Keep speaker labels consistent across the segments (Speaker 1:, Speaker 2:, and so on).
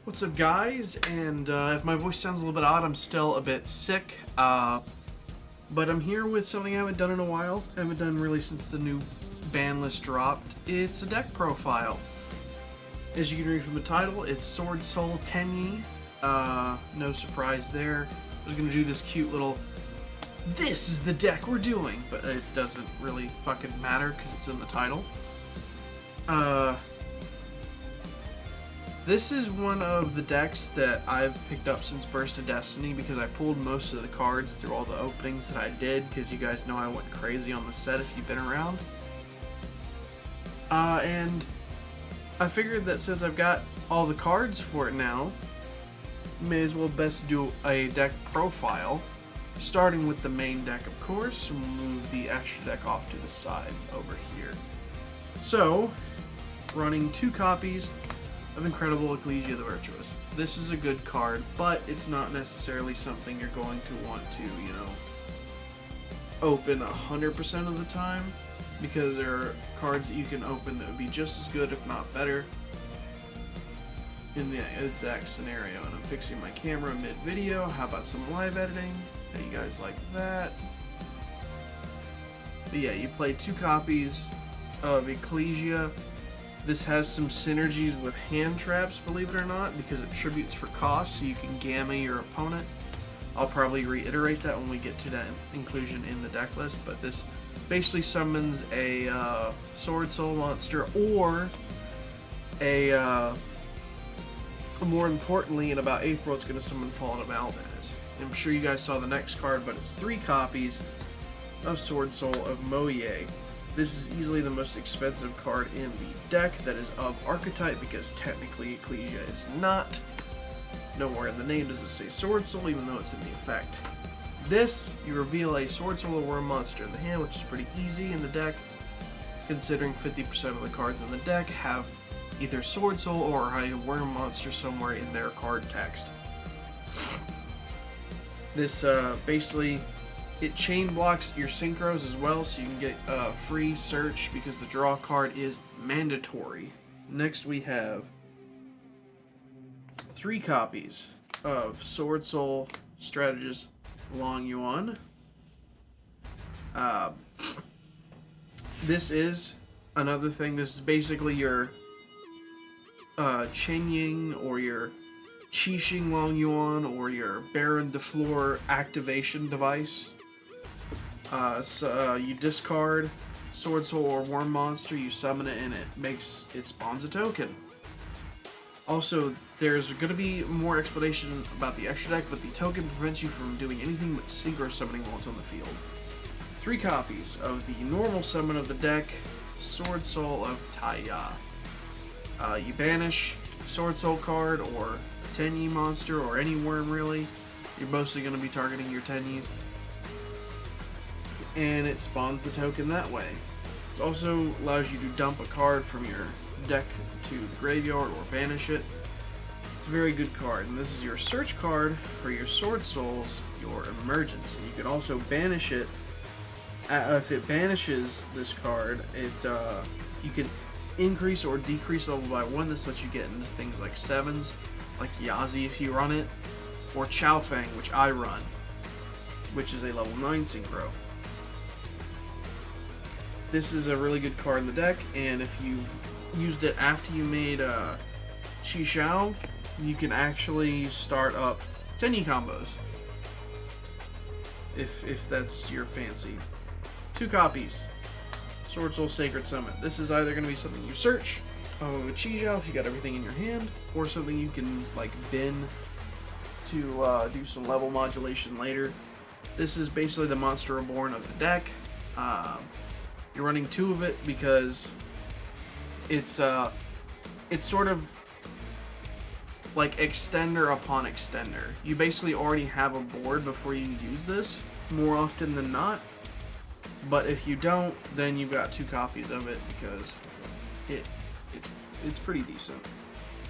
Speaker 1: What's up, guys? And if my voice sounds a little bit odd, I'm still a bit sick. But I'm here with something I haven't done in a while. I haven't done really since the new ban list dropped. It's a deck profile. As you can read from the title, it's SWORDSOUL Tenyi. No surprise there. I was gonna do this cute little, this is the deck we're doing, but it doesn't really fucking matter because it's in the title. This is one of the decks that I've picked up since Burst of Destiny because I pulled most of the cards through all the openings that I did, because you guys know I went crazy on the set if you've been around. And I figured that since I've got all the cards for it now, may as well best do a deck profile, starting with the main deck, of course, and we'll move the extra deck off to the side over here. So, running 2 copies of Incredible Ecclesia the Virtuous. This is a good card, but it's not necessarily something you're going to want to, you know, open 100% of the time, because there are cards that you can open that would be just as good, if not better, in the exact scenario. And I'm fixing my camera mid-video. How about some live editing? How you guys like that? But yeah, you play 2 copies of Ecclesia. This has some synergies with hand traps, believe it or not, because it tributes for cost, so you can gamma your opponent. I'll probably reiterate that when we get to that inclusion in the deck list, but this basically summons a SWORDSOUL monster, or a, more importantly, in about April, it's going to summon Fallen of Valdez. I'm sure you guys saw the next card, but it's 3 copies of SWORDSOUL of Moye. This is easily the most expensive card in the deck that is of archetype, because technically Ecclesia is not. Nowhere in the name does it say SWORDSOUL, even though it's in the effect. This, you reveal a SWORDSOUL or Worm monster in the hand, which is pretty easy in the deck, considering 50% of the cards in the deck have either SWORDSOUL or a Worm monster somewhere in their card text. This basically, it chain blocks your synchros as well, so you can get free search because the draw card is mandatory. Next we have 3 copies of SWORDSOUL Strategist Long Yuan. This is another thing. This is basically your Chen Ying or your Qixing Long Yuan or your Baron de Fleur activation device. You discard SWORDSOUL or Worm monster, you summon it, and it spawns a token. Also, there's going to be more explanation about the extra deck, but the token prevents you from doing anything but synchro summoning while it's on the field. 3 copies of the normal summon of the deck, SWORDSOUL of Taya. You banish SWORDSOUL card or a Tenyi monster or any worm really. You're mostly going to be targeting your Tenyis. And it spawns the token that way. It also allows you to dump a card from your deck to the graveyard or banish it. It's a very good card, and this is your search card for your SWORDSOULs, your emergence. And you can also banish it. If it banishes this card, you can increase or decrease level by 1. This lets you get into things like 7s, like Yazi if you run it, or Chaofeng, which I run, which is a level 9 synchro. This is a really good card in the deck, and if you've used it after you made Qi Xiao, you can actually start up Tenyi combos, if that's your fancy. 2 copies. SWORDSOUL Sacred Summon. This is either going to be something you search of a Qi Xiao if you got everything in your hand, or something you can like bin to do some level modulation later. This is basically the Monster Reborn of the deck. You're running 2 of it because it's sort of like extender upon extender. You basically already have a board before you use this, more often than not. But if you don't, then you've got 2 copies of it because it's pretty decent.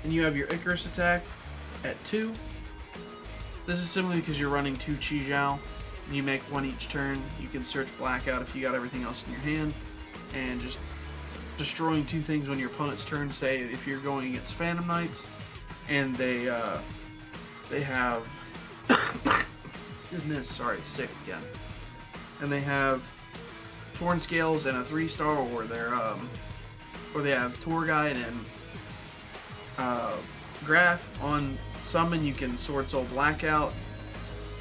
Speaker 1: And you have your Icarus attack at 2. This is simply because you're running 2 Qi Xiao. You make 1 each turn. You can search Blackout if you got everything else in your hand, and just destroying 2 things on your opponent's turn. Say if you're going against Phantom Knights and they have goodness, sorry, sick again. And they have Torn Scales and a 3-star, or they have Tour Guide and Graph. On summon, you can Sword Soul Blackout,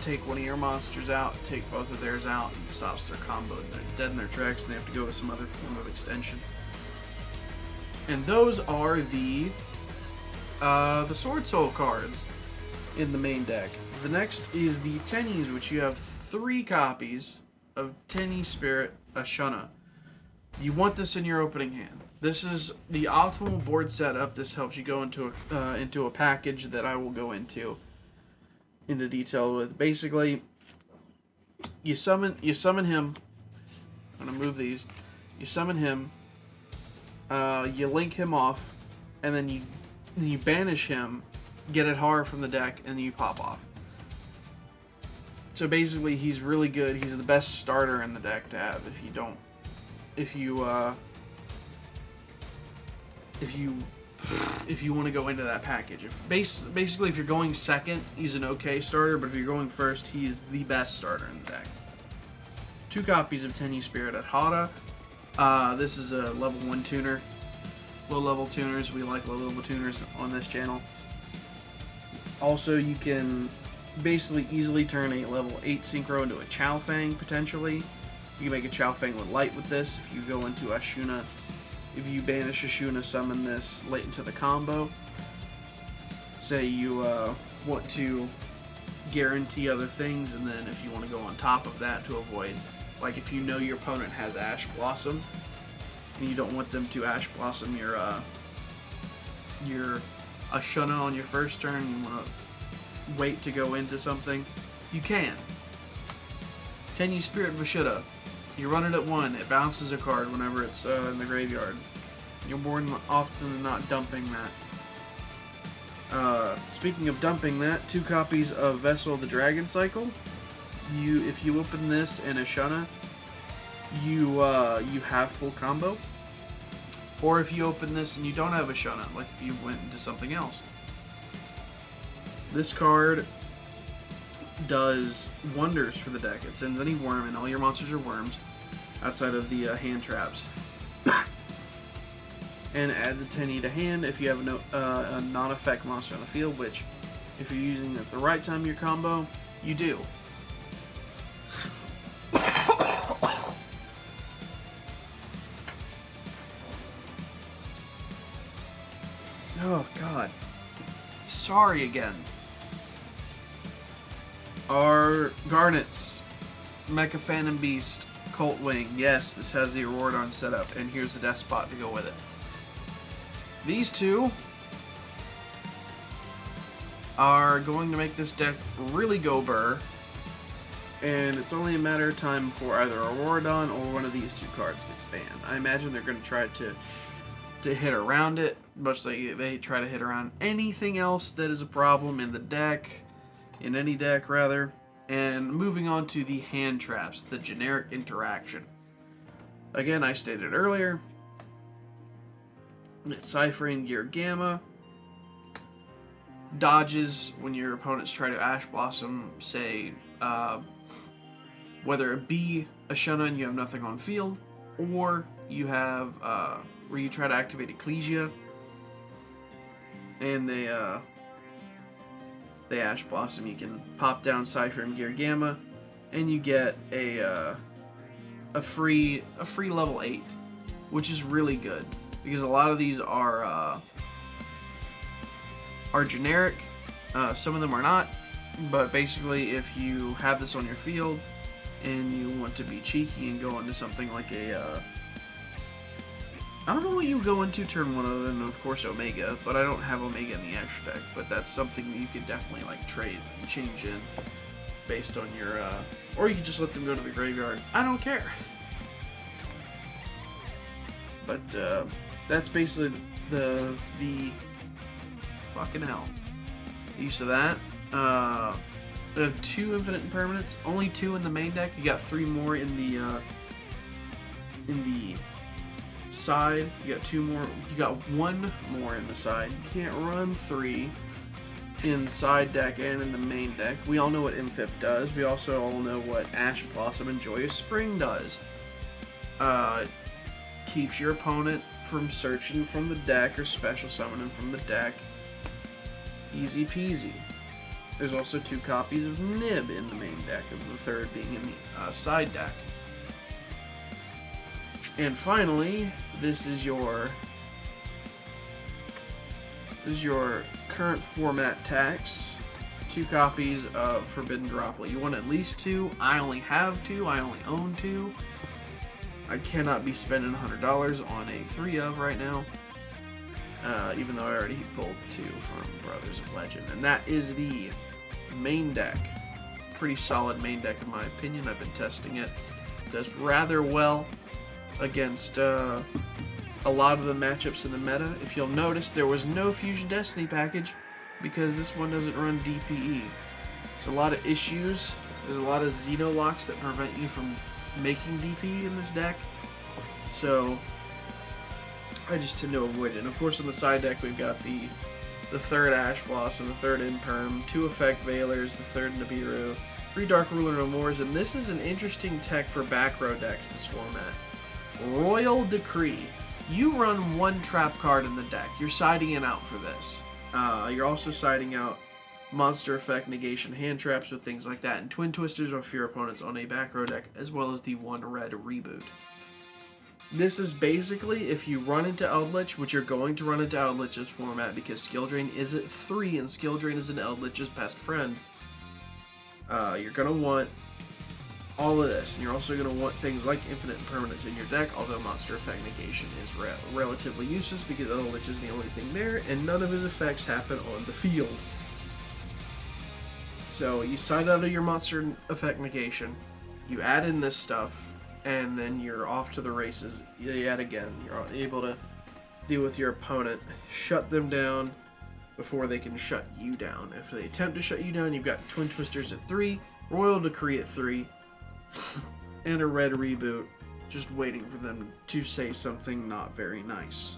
Speaker 1: take one of your monsters out, take both of theirs out, and it stops their combo. They're dead in their tracks, and they have to go to some other form of extension. And those are the Sword Soul cards in the main deck. The next is the Tennies, which you have 3 copies of Tenny Spirit Ashuna. You want this in your opening hand. This is the optimal board setup. This helps you go into a package that I will go into detail with. Basically, you summon him. I'm gonna move these. You summon him. You link him off, and then you banish him, get it hard from the deck, and then you pop off. So basically, he's really good. He's the best starter in the deck to have. If you want to go into that package. Basically, if you're going second, he's an okay starter, but if you're going first, he is the best starter in the deck. 2 copies of Tenny Spirit at Hada. This is a level 1 tuner. Low-level tuners. We like low-level tuners on this channel. Also, you can basically easily turn a level 8 Synchro into a Chow Fang, potentially. You can make a Chow Fang with light with this if you go into Ashuna. If you banish Ashuna, summon this late into the combo. Say you want to guarantee other things, and then if you want to go on top of that to avoid, like if you know your opponent has Ash Blossom, and you don't want them to Ash Blossom your Ashuna on your first turn, you want to wait to go into something, you can. Tenny Spirit Vashida. You run it at 1, it bounces a card whenever it's in the graveyard. You're more often than not dumping that. Speaking of dumping that, 2 copies of Vessel of the Dragon Cycle. If you open this in Ashuna, you have full combo. Or if you open this and you don't have Ashuna, like if you went into something else. This card does wonders for the deck. It sends any worm, and all your monsters are worms, outside of the hand traps. And adds a 10E to hand if you have a non-effect monster on the field, which, if you're using it at the right time in your combo, you do. Oh, God. Sorry again. Our Garnets, Mecha Phantom Beast, Colt Wing. Yes, this has the Auroradon setup, and here's the Death Spot to go with it. These 2 are going to make this deck really go burr, and it's only a matter of time before either Auroradon or one of these 2 cards gets banned. I imagine they're going to try to hit around it, much like they try to hit around anything else that is a problem in the deck, in any deck rather. And moving on to the hand traps, the generic interaction. Again, I stated earlier, it's Ciphering Gear Gamma. Dodges when your opponents try to Ash Blossom, say, whether it be Ashuna and you have nothing on field, or you have, where you try to activate Ecclesia, and they Ash Blossom, you can pop down Cypher and Gear Gamma, and you get a free level 8, which is really good, because a lot of these are generic. Some of them are not, but basically if you have this on your field and you want to be cheeky and go into something like a I don't know what you would go into turn 1 other than, of course, Omega, but I don't have Omega in the extra deck, but that's something that you could definitely, like, trade and change in based on your, or you could just let them go to the graveyard. I don't care. But, that's basically the fucking hell. Use of that. We have 2 infinite impermanents, only 2 in the main deck. You got 3 more in the side. You got 2 more. You got 1 more in the side. You can't run 3. in side deck and in the main deck. We all know what Infip does. We also all know what Ash Blossom and Joyous Spring does. Keeps your opponent from searching from the deck or special summoning from the deck. Easy peasy. There's also 2 copies of Nib in the main deck, and the third being in the side deck. And finally, this is your current format tax. 2 copies of Forbidden Droplet. You want at least 2. I only have 2. I only own 2. I cannot be spending $100 on a 3 of right now. Even though I already pulled 2 from Brothers of Legend. And that is the main deck. Pretty solid main deck in my opinion. I've been testing it. Does rather well against a lot of the matchups in the meta. If you'll notice, there was no Fusion Destiny package because this one doesn't run DPE. There's a lot of issues. There's a lot of Xeno locks that prevent you from making DPE in this deck. So I just tend to avoid it. And of course on the side deck we've got the third Ash Blossom, the third Imperm, 2 Effect Veilers, the third Nibiru, 3 Dark Ruler No Mores, and this is an interesting tech for back row decks, this format. Royal Decree. You run 1 trap card in the deck. You're siding it out for this. You're also siding out monster effect, negation, hand traps with things like that, and Twin Twisters if your opponent's on a back row deck, as well as the 1 red reboot. This is basically if you run into Eldritch, which you're going to run into Eldritch's format because Skill Drain is at 3 and Skill Drain is an Eldritch's best friend. You're going to want all of this, and you're also going to want things like Infinite Impermanence in your deck, although Monster Effect Negation is relatively useless because Eldritch is the only thing there, and none of his effects happen on the field. So you side out of your Monster Effect Negation, you add in this stuff, and then you're off to the races yet again. You're able to deal with your opponent, shut them down before they can shut you down. If they attempt to shut you down, you've got Twin Twisters at 3, Royal Decree at 3, and a red reboot just waiting for them to say something not very nice.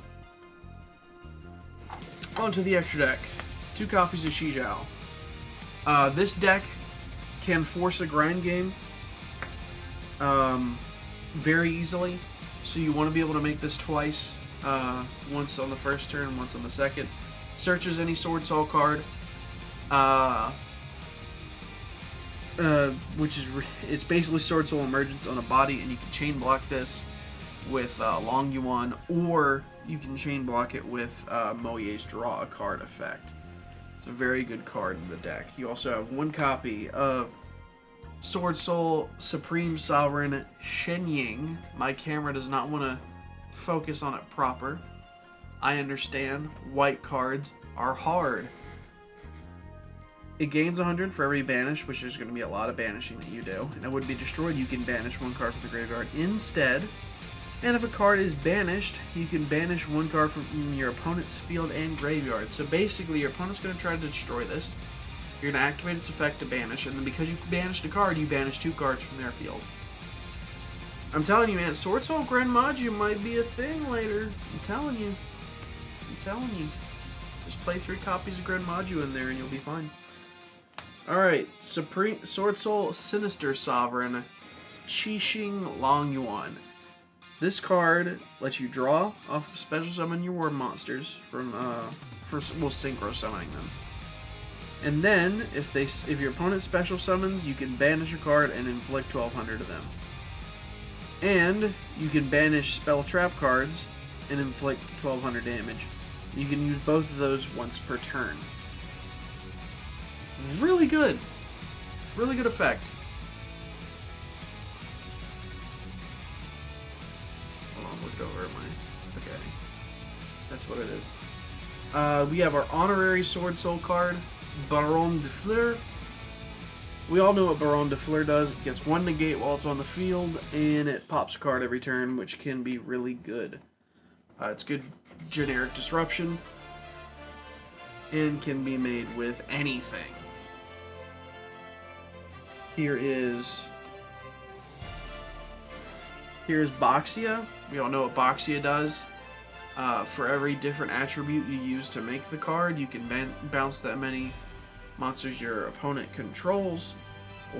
Speaker 1: On to the extra deck. 2 copies of Shijao. This deck can force a grind game very easily, so you want to be able to make this twice, once on the first turn, once on the second. Searches any Sword Soul card, which is it's basically Sword Soul Emergence on a body, and you can chain block this with Long Yuan, or you can chain block it with Moye's Draw a Card effect. It's a very good card in the deck. You also have 1 copy of Sword Soul Supreme Sovereign Shenying. My camera does not want to focus on it proper. I understand. White cards are hard. It gains 100 for every banish, which is going to be a lot of banishing that you do. And it would be destroyed. You can banish 1 card from the graveyard instead. And if a card is banished, you can banish 1 card from your opponent's field and graveyard. So basically, your opponent's going to try to destroy this. You're going to activate its effect to banish, and then because you banished a card, you banish 2 cards from their field. I'm telling you, man, Sword Soul Grand Maju might be a thing later. I'm telling you. I'm telling you. Just play 3 copies of Grand Maju in there and you'll be fine. Alright, Sword Soul Sinister Sovereign Qixing Long Yuan. This card lets you draw off special summon your ward monsters from synchro summoning them. And then, if your opponent special summons, you can banish a card and inflict 1200 to them. And you can banish spell trap cards and inflict 1200 damage. You can use both of those once per turn. Really good. Really good effect. Hold on, looked over at my... Okay. That's what it is. We have our honorary Sword Soul card, Baron de Fleur. We all know what Baron de Fleur does. It gets 1 negate while it's on the field, and it pops a card every turn, which can be really good. It's good generic disruption, and can be made with anything. Here's Boxia. We all know what Boxia does. For every different attribute you use to make the card, you can bounce that many monsters your opponent controls,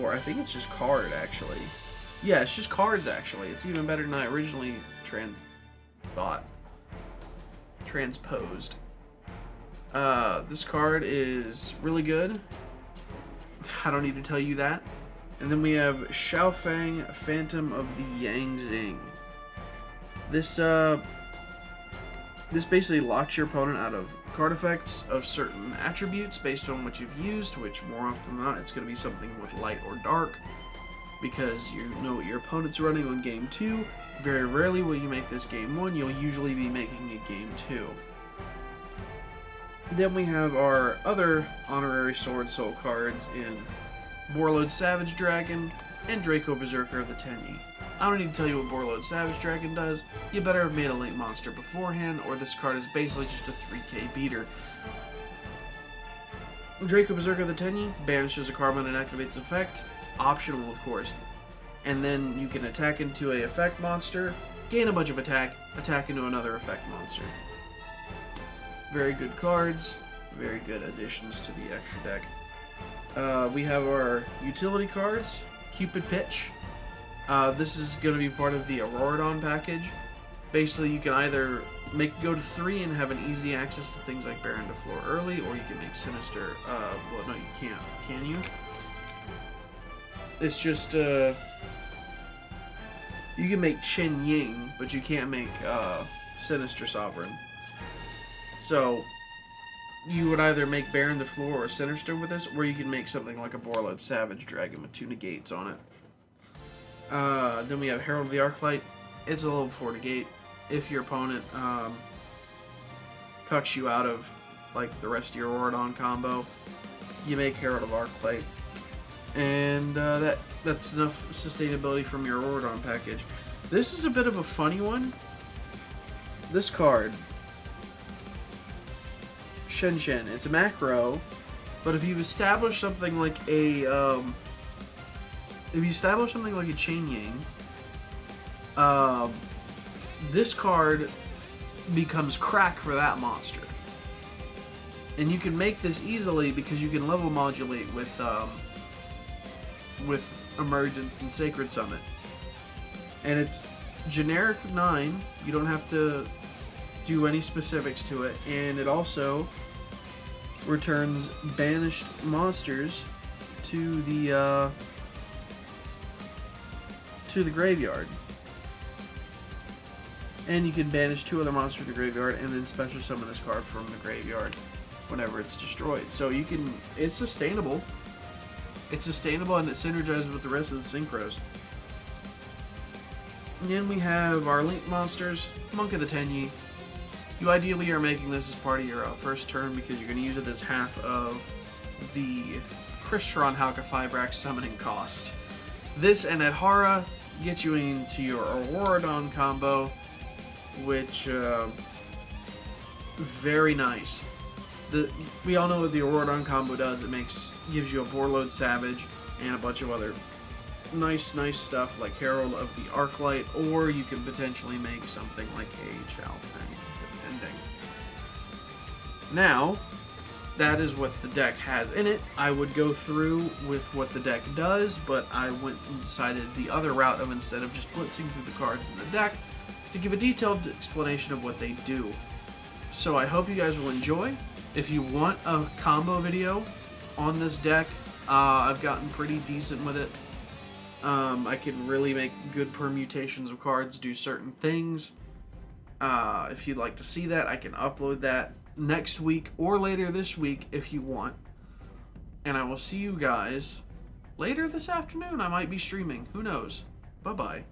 Speaker 1: or I think it's just card, actually. Yeah, it's just cards, actually. It's even better than I originally transposed. This card is really good. I don't need to tell you that. And then we have Xiaofang, Phantom of the Yangzing. This basically locks your opponent out of card effects of certain attributes based on what you've used, which more often than not, it's going to be something with light or dark, because you know what your opponent's running on game 2. Very rarely will you make this game 1, you'll usually be making it game 2. Then we have our other honorary Sword Soul cards in Warlord Savage Dragon and Draco Berserker of the Tenyi. I don't need to tell you what Warlord Savage Dragon does. You better have made a late monster beforehand, or this card is basically just a 3k beater. Draco Berserker of the Tenyi banishes a card when it activates effect. Optional, of course. And then you can attack into a effect monster, gain a bunch of attack into another effect monster. Very good cards, very good additions to the extra deck. We have our utility cards, Cupid Pitch. This is going to be part of the Auroradon package. Basically, you can either go to 3 and have an easy access to things like Baron to Floor early, or you can make Sinister. Well, no, you can't. Can you? It's just, you can make Chen Ying, but you can't make Sinister Sovereign. So, you would either make Baron to Floor or Sinister with this, or you can make something like a Borlode Savage Dragon with 2 negates on it. Then we have Herald of the Arclight. It's a level 4 negate. If your opponent cucks you out of like the rest of your Auroradon combo, you make Herald of Arclight. And that's enough sustainability from your Auroradon package. This is a bit of a funny one. This card, Shen Shen, it's a macro, but if you've established something like a Chain Yang, this card becomes crack for that monster. And you can make this easily because you can level modulate with Emergent and Sacred Summit. And it's generic 9, you don't have to do any specifics to it, and it also returns banished monsters to the graveyard. And you can banish 2 other monsters to the graveyard and then special summon this card from the graveyard whenever it's destroyed. So you can, it's sustainable. It's sustainable and it synergizes with the rest of the synchros. And then we have our Link monsters, Monk of the Tenyi. You ideally are making this as part of your first turn because you're going to use it as half of the Crystron Halka Fibrax summoning cost. This and Adhara get you into your Auroradon combo, which, very nice. We all know what the Auroradon combo does. It gives you a Borlode Savage and a bunch of other nice stuff like Herald of the Arclight, or you can potentially make something like a Xiaofang, depending. Now, that is what the deck has in it. I would go through with what the deck does, but I went and decided the other route of, instead of just blitzing through the cards in the deck, to give a detailed explanation of what they do. So I hope you guys will enjoy. If you want a combo video on this deck, I've gotten pretty decent with it. I can really make good permutations of cards, do certain things. If you'd like to see that, I can upload that next week or later this week if you want. And I will see you guys later this afternoon. I might be streaming. Who knows? Bye-bye.